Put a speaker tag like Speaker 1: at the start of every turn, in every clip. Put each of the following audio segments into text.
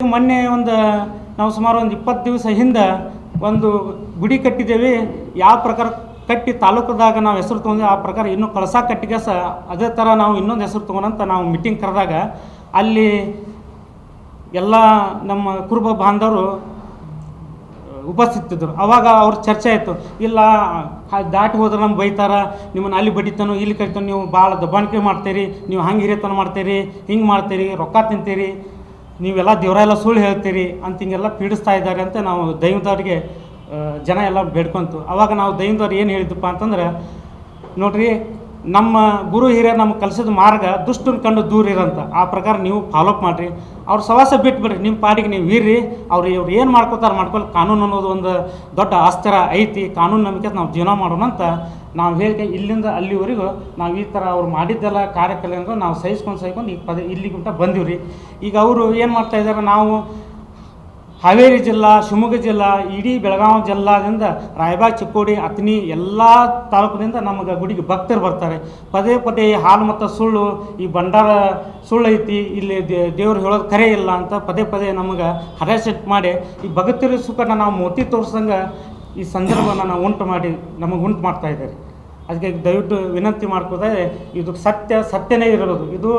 Speaker 1: ಮೊನ್ನೆ ನಾವು ಸುಮಾರು 20 ದಿವಸ ಹಿಂದೆ ಒಂದು ಗುಡಿ ಕಟ್ಟಿದ್ದೇವೆ. ಯಾವ ಪ್ರಕಾರ ಕಟ್ಟಿ ತಾಲೂಕದಾಗ ನಾವು ಹೆಸರು ತೊಗೊಂಡು ಆ ಪ್ರಕಾರ ಇನ್ನೂ ಕಳಸ ಕಟ್ಟಿಗೆ ಅದೇ ಥರ ನಾವು ಇನ್ನೊಂದು ಹೆಸರು ತೊಗೊಂಡಂತ ನಾವು ಮೀಟಿಂಗ್ ಕರೆದಾಗ ಅಲ್ಲಿ ಎಲ್ಲ ನಮ್ಮ ಕುರುಬ ಬಾಂಧವರು ಉಪಸ್ಥಿತಿದ್ದರು. ಆವಾಗ ಅವ್ರ ಚರ್ಚೆ ಆಯಿತು. ಇಲ್ಲ ದಾಟಿ ಹೋದ್ರೆ ನಮ್ಗೆ ಬೈತಾರ, ನಿಮ್ಮನ್ನು ಅಲ್ಲಿ ಬಡಿತಾನೋ ಇಲ್ಲಿ ಕರಿತಾನೋ, ನೀವು ಭಾಳ ದಬ್ಬಾಣಿಕೆ ಮಾಡ್ತೀರಿ, ನೀವು ಹಂಗೆ ಹಿರಿಯತನ ಮಾಡ್ತೀರಿ, ಹಿಂಗೆ ಮಾಡ್ತೀರಿ, ರೊಕ್ಕ ತಿಂತೀರಿ, ನೀವೆಲ್ಲ ದೇವರೆಲ್ಲ ಸುಳ್ಳು ಹೇಳ್ತೀರಿ ಅಂತ ಹಿಂಗೆಲ್ಲ ಪೀಡಿಸ್ತಾ ಇದ್ದಾರೆ ಅಂತ ನಾವು ದೈವದವ್ರಿಗೆ ಜನ ಎಲ್ಲ ಬೇಡ್ಕೊಂತು. ಆವಾಗ ನಾವು ದೈವದವ್ರು ಏನು ಹೇಳಿದ್ದಪ್ಪ ಅಂತಂದ್ರೆ, ನೋಡ್ರಿ ನಮ್ಮ ಗುರು ಹಿರಿಯರು ನಮ್ಗೆ ಕಲಿಸಿದ ಮಾರ್ಗ ದುಷ್ಟನ ಕಂಡು ದೂರ ಇರೋಂಥ ಆ ಪ್ರಕಾರ ನೀವು ಫಾಲೋಅಪ್ ಮಾಡಿರಿ. ಅವ್ರ ಸವಾಸ ಬಿಟ್ಬಿಡ್ರಿ, ನಿಮ್ಮ ಪಾಡಿಗೆ ನೀವು ಇರ್ರಿ. ಇವ್ರು ಏನು ಮಾಡ್ಕೋತಾರೆ ಮಾಡ್ಕೊಳ್ಳಿ. ಕಾನೂನು ಅನ್ನೋದು ಒಂದು ದೊಡ್ಡ ಆಸ್ತರ ಐತಿ. ಕಾನೂನು ನಂಬಿಕೆ ನಾವು ಜೀವನ ಮಾಡೋಣ ಅಂತ ನಾವು ಹೇಳಿಕೆ ಇಲ್ಲಿಂದ ಅಲ್ಲಿವರೆಗೂ ನಾವು ಈ ಥರ ಅವ್ರು ಮಾಡಿದ್ದೆಲ್ಲ ಕಾರ್ಯಕ್ರಮ ನಾವು ಸಹಿಸ್ಕೊಂಡು ಈಗ ಇಲ್ಲಿಗಿಂತ ಬಂದೀವಿ ರೀ. ಈಗ ಅವರು ಏನು ಮಾಡ್ತಾಯಿದ್ದಾರೆ, ನಾವು ಹಾವೇರಿ ಜಿಲ್ಲಾ, ಶಿವಮೊಗ್ಗ ಜಿಲ್ಲಾ, ಇಡೀ ಬೆಳಗಾವಿ ಜಿಲ್ಲಾದಿಂದ ರಾಯಬಾಗ್, ಚಿಕ್ಕೋಡಿ, ಅತ್ನಿ ಎಲ್ಲ ತಾಲೂಕಿನಿಂದ ನಮಗೆ ಗುಡಿಗೆ ಭಕ್ತರು ಬರ್ತಾರೆ. ಪದೇ ಪದೇ ಹಾಲು ಮತ್ತು ಸುಳ್ಳು, ಈ ಭಂಡಾರ ಸುಳ್ಳು ಐತಿ, ಇಲ್ಲಿ ದೇವ್ರು ಹೇಳೋದು ಕರೆ ಇಲ್ಲ ಅಂತ ಪದೇ ಪದೇ ನಮಗೆ ಹರಾಸೆಟ್ ಮಾಡಿ ಈ ಭಗತಿರ ಸುಖನ ನಾವು ಮೋತಿ ತೋರಿಸ್ದಂಗೆ ಈ ಸಂದರ್ಭವನ್ನು ನಾವು ಉಂಟು ಮಾಡ್ತಾಯಿದ್ದಾರೆ. ಅದಕ್ಕೆ ದಯವಿಟ್ಟು ವಿನಂತಿ ಮಾಡ್ಕೋದೆ, ಇದು ಸತ್ಯನೇ ಇರೋದು. ಇದು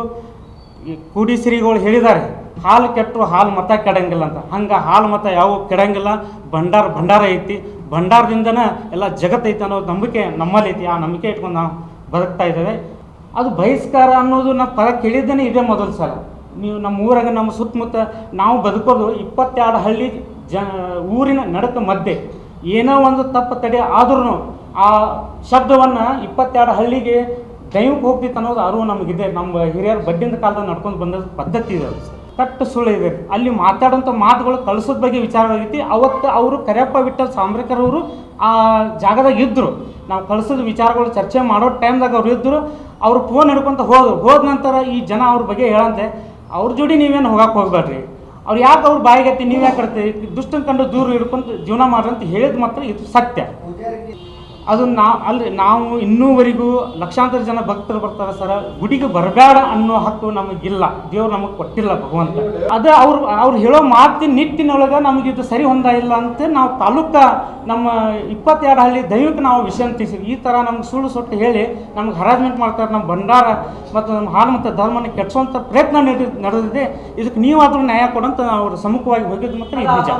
Speaker 1: ಈ ಕೂಡಿ ಶ್ರೀಗಳು ಹೇಳಿದ್ದಾರೆ, ಹಾಲು ಕೆಟ್ಟರು ಹಾಲು ಮತ ಕೆಡಂಗಿಲ್ಲ ಅಂತ. ಹಂಗೆ ಹಾಲು ಮತ ಯಾವ ಕೆಡಂಗಿಲ್ಲ. ಭಂಡಾರ ಐತಿ, ಭಂಡಾರದಿಂದನೇ ಎಲ್ಲ ಜಗತ್ತೈತಿ ಅನ್ನೋ ನಂಬಿಕೆ ನಮ್ಮಲ್ಲಿ ಐತಿ. ಆ ನಂಬಿಕೆ ಇಟ್ಕೊಂಡು ನಾವು ಬದುಕ್ತಾ ಇದ್ದೇವೆ. ಅದು ಬಹಿಷ್ಕಾರ ಅನ್ನೋದು ನಾವು ಪದ ಕೇಳಿದ್ದೇನೆ ಇದೇ ಮೊದಲು ಸಲ. ನೀವು ನಮ್ಮ ಊರಾಗ ನಮ್ಮ ಸುತ್ತಮುತ್ತ ನಾವು ಬದುಕೋದು 22 ಹಳ್ಳಿ ಊರಿನ ನಡಕ ಮಧ್ಯೆ ಏನೋ ಒಂದು ತಪ್ಪು ತಡೆ ಆದ್ರೂ ಆ ಶಬ್ದವನ್ನು 22 ಹಳ್ಳಿಗೆ ದೈವಕ್ಕೆ ಹೋಗ್ತಿತ್ತು ಅನ್ನೋದು ಅರಿವು ನಮಗಿದೆ. ನಮ್ಮ ಹಿರಿಯರು ಬಡ್ಡಿಂದ ಕಾಲದಾಗ ನಡ್ಕೊಂಡು ಬಂದ ಪದ್ಧತಿ ಇದೆ. ಕಟ್ಟು ಸುಳ್ಳು ಇದೆ. ಅಲ್ಲಿ ಮಾತಾಡೋಂಥ ಮಾತುಗಳು ಕಳಿಸೋದ ಬಗ್ಗೆ ವಿಚಾರವಾಗೈತಿ. ಅವತ್ತು ಅವರು ಕರಿಯಪ್ಪ ವಿಠ್ಠಲ್ ಸಾಂಬ್ರೇಕರ್ ಅವರು ಆ ಜಾಗದಾಗ ಇದ್ದರು. ನಾವು ಕಳಿಸೋದು ವಿಚಾರಗಳು ಚರ್ಚೆ ಮಾಡೋ ಟೈಮ್ದಾಗ ಅವ್ರು ಇದ್ದರು. ಅವರು ಫೋನ್ ಹಿಡ್ಕೊತ ಹೋದ ನಂತರ ಈ ಜನ ಅವ್ರ ಬಗ್ಗೆ ಹೇಳಂತೆ, ಅವ್ರ ಜೋಡಿ ನೀವೇನು ಹೋಗಕ್ಕೆ ಹೋಗ್ಬೇಡ್ರಿ, ಅವ್ರು ಯಾಕೆ ಅವ್ರು ಬಾಯಿಗತ್ತಿ ನೀವು ಯಾಕೆ ಕಡ್ತೀವಿ, ದುಷ್ಟನ ಕಂಡು ದೂರ ಹಿಡ್ಕೊಂತ ಜೀವನ ಮಾಡ್ರಿ ಅಂತ ಹೇಳಿದ ಮಾತ್ರ ಇದು ಸತ್ಯ. ಅದು ನಾವು ಇನ್ನೂವರೆಗೂ ಲಕ್ಷಾಂತರ ಜನ ಭಕ್ತರು ಬರ್ತಾರೆ ಸರ. ಗುಡಿಗೆ ಬರಬೇಡ ಅನ್ನೋ ಹಕ್ಕು ನಮಗಿಲ್ಲ, ದೇವ್ರು ನಮಗೆ ಕೊಟ್ಟಿಲ್ಲ ಭಗವಂತ. ಅದು ಅವ್ರು ಹೇಳೋ ಮಾತಿನ ನಿಟ್ಟಿನೊಳಗೆ ನಮಗಿದು ಸರಿ ಹೊಂದ ಇಲ್ಲ ಅಂತ ನಾವು ನಮ್ಮ 22 ಹಳ್ಳಿ ದೈವಕ್ಕೆ ನಾವು ವಿಷಯ ತಿಳಿಸಿದ್ವಿ. ಈ ಥರ ನಮ್ಗೆ ಸುಳ್ಳು ಸೊಟ್ಟು ಹೇಳಿ ನಮ್ಗೆ ಹರಾಜ್ಮೆಂಟ್ ಮಾಡ್ತಾರೆ. ನಮ್ಮ ಭಂಡಾರ ಮತ್ತು ನಮ್ಮ ಹಾಲು ಮತ್ತು ಧರ್ಮನ ಕೆಡಿಸುವಂಥ ಪ್ರಯತ್ನ ನಡೆದಿದೆ. ಇದಕ್ಕೆ ನೀವಾದರೂ ನ್ಯಾಯ ಕೊಡಂತ ಅವ್ರ ಸಮ್ಮುಖವಾಗಿ ಹೋಗಿದ್ದು ಮಾತ್ರ ಇದು ನಿಜ.